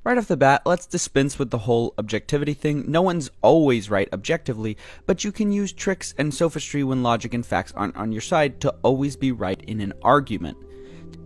Right off the bat, let's dispense with the whole objectivity thing. No one's always right objectively, but you can use tricks and sophistry when logic and facts aren't on your side to always be right in an argument.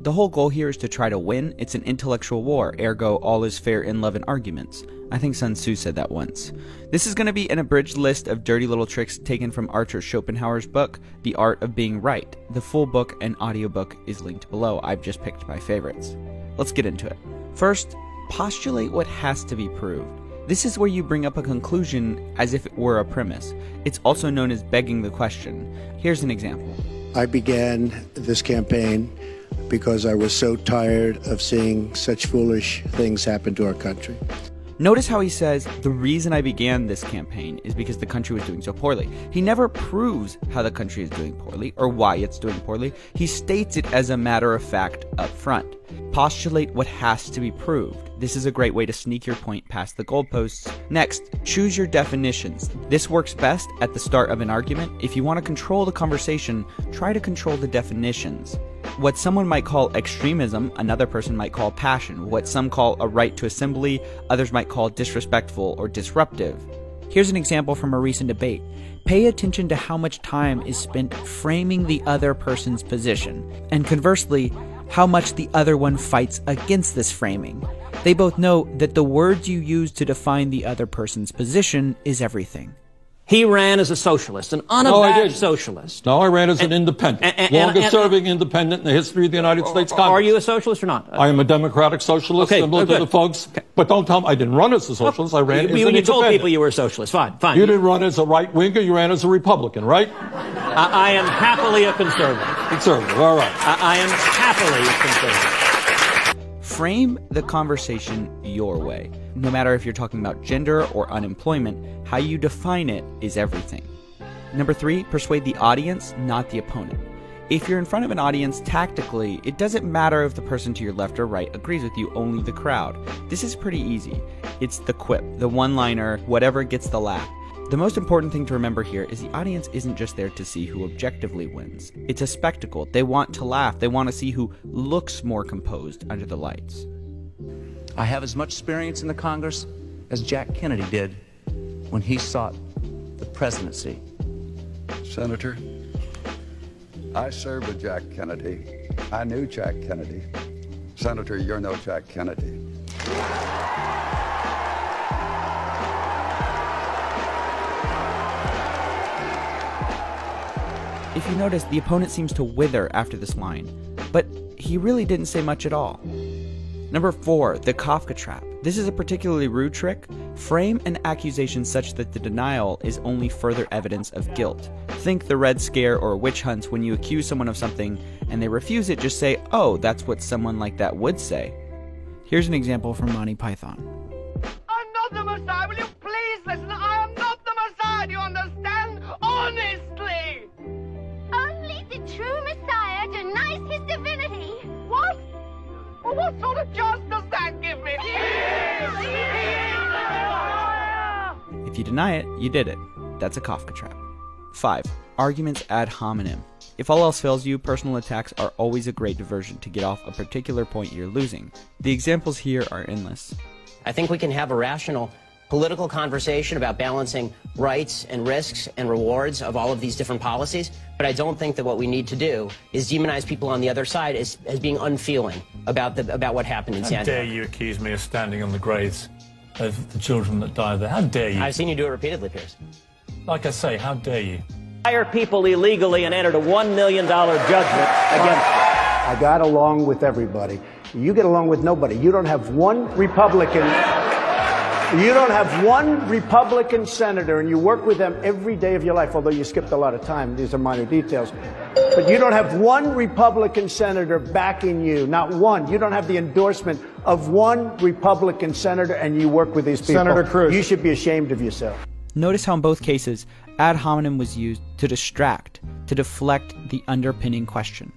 The whole goal here is to try to win. It's an intellectual war, ergo all is fair in love and arguments. I think Sun Tzu said that once. This is going to be an abridged list of dirty little tricks taken from Arthur Schopenhauer's book, The Art of Being Right. The full book and audiobook is linked below. I've just picked my favorites. Let's get into it. First, postulate what has to be proved. This is where you bring up a conclusion as if it were a premise. It's also known as begging the question. Here's an example. I began this campaign because I was so tired of seeing such foolish things happen to our country. Notice how he says, the reason I began this campaign is because the country was doing so poorly. He never proves how the country is doing poorly or why it's doing poorly. He states it as a matter of fact up front. Postulate what has to be proved. This is a great way to sneak your point past the goalposts. Next, choose your definitions. This works best at the start of an argument. If you want to control the conversation, try to control the definitions. What someone might call extremism, another person might call passion. What some call a right to assembly, others might call disrespectful or disruptive. Here's an example from a recent debate. Pay attention to how much time is spent framing the other person's position, and conversely, how much the other one fights against this framing. They both know that the words you use to define the other person's position is everything. He ran as a socialist, an unabashed socialist. No, I ran as an independent, longest-serving independent in the history of the United States Congress. Are you a socialist or not? I am a democratic socialist, similar to the folks. Okay. But don't tell me I didn't run as a socialist. I ran as an independent. You told people you were a socialist. Fine, fine. You didn't run as a right-winger. You ran as a Republican, right? I am happily a conservative. Conservative, all right. I am happily a conservative. Frame the conversation your way. No matter if you're talking about gender or unemployment, how you define it is everything. Number 3, persuade the audience, not the opponent. If you're in front of an audience tactically, it doesn't matter if the person to your left or right agrees with you, only the crowd. This is pretty easy. It's the quip, the one-liner, whatever gets the laugh. The most important thing to remember here is the audience isn't just there to see who objectively wins. It's a spectacle. They want to laugh. They want to see who looks more composed under the lights. I have as much experience in the Congress as Jack Kennedy did when he sought the presidency. Senator, I served with Jack Kennedy. I knew Jack Kennedy. Senator, you're no Jack Kennedy. If you notice, the opponent seems to wither after this line, but he really didn't say much at all. Number 4, the Kafka trap. This is a particularly rude trick. Frame an accusation such that the denial is only further evidence of guilt. Think the Red Scare or witch hunts. When you accuse someone of something and they refuse it, just say, oh, that's what someone like that would say. Here's an example from Monty Python. I'm not the Messiah. Will you please listen? I am not the Messiah. Do you understand? Honestly. Only the true Messiah denies his divinity. What? Well, what sort of chance does that give me? If you deny it, you did it. That's a Kafka trap. 5. Arguments ad hominem. If all else fails you, personal attacks are always a great diversion to get off a particular point you're losing. The examples here are endless. I think we can have a rational political conversation about balancing rights and risks and rewards of all of these different policies, but I don't think that what we need to do is demonize people on the other side as being unfeeling about what happened in San Diego. How dare you accuse me of standing on the graves of the children that died there? How dare you? I've seen you do it repeatedly, Piers. Like I say, how dare you? Hire people illegally and entered a $1 million judgment against them. I got along with everybody. You get along with nobody. You don't have one Republican. You don't have one Republican senator, and you work with them every day of your life, although you skipped a lot of time. These are minor details. But you don't have one Republican senator backing you, not one. You don't have the endorsement of one Republican senator, and you work with these people. Senator Cruz. You should be ashamed of yourself. Notice how in both cases, ad hominem was used to distract, to deflect the underpinning question.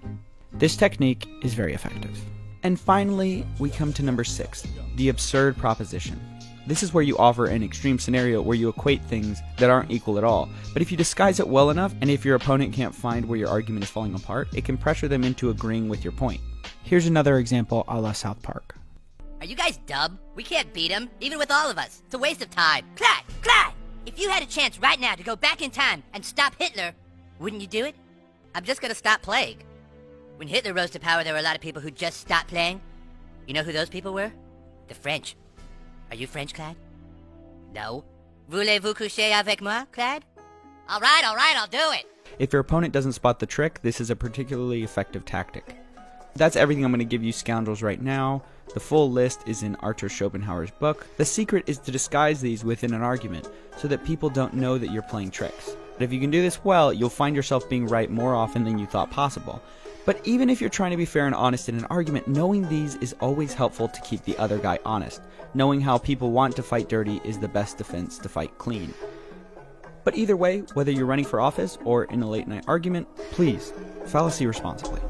This technique is very effective. And finally, we come to number 6, the absurd proposition. This is where you offer an extreme scenario where you equate things that aren't equal at all. But if you disguise it well enough, and if your opponent can't find where your argument is falling apart, it can pressure them into agreeing with your point. Here's another example a la South Park. Are you guys dumb? We can't beat him, even with all of us. It's a waste of time. Clyde! If you had a chance right now to go back in time and stop Hitler, wouldn't you do it? I'm just gonna stop playing. When Hitler rose to power, there were a lot of people who just stopped playing. You know who those people were? The French. Are you French, Clyde? No. Voulez-vous coucher avec moi, Clyde? All right, I'll do it. If your opponent doesn't spot the trick, this is a particularly effective tactic. That's everything I'm going to give you, scoundrels, right now. The full list is in Arthur Schopenhauer's book. The secret is to disguise these within an argument so that people don't know that you're playing tricks. But if you can do this well, you'll find yourself being right more often than you thought possible. But even if you're trying to be fair and honest in an argument, knowing these is always helpful to keep the other guy honest. Knowing how people want to fight dirty is the best defense to fight clean. But either way, whether you're running for office or in a late night argument, please, fallacy responsibly.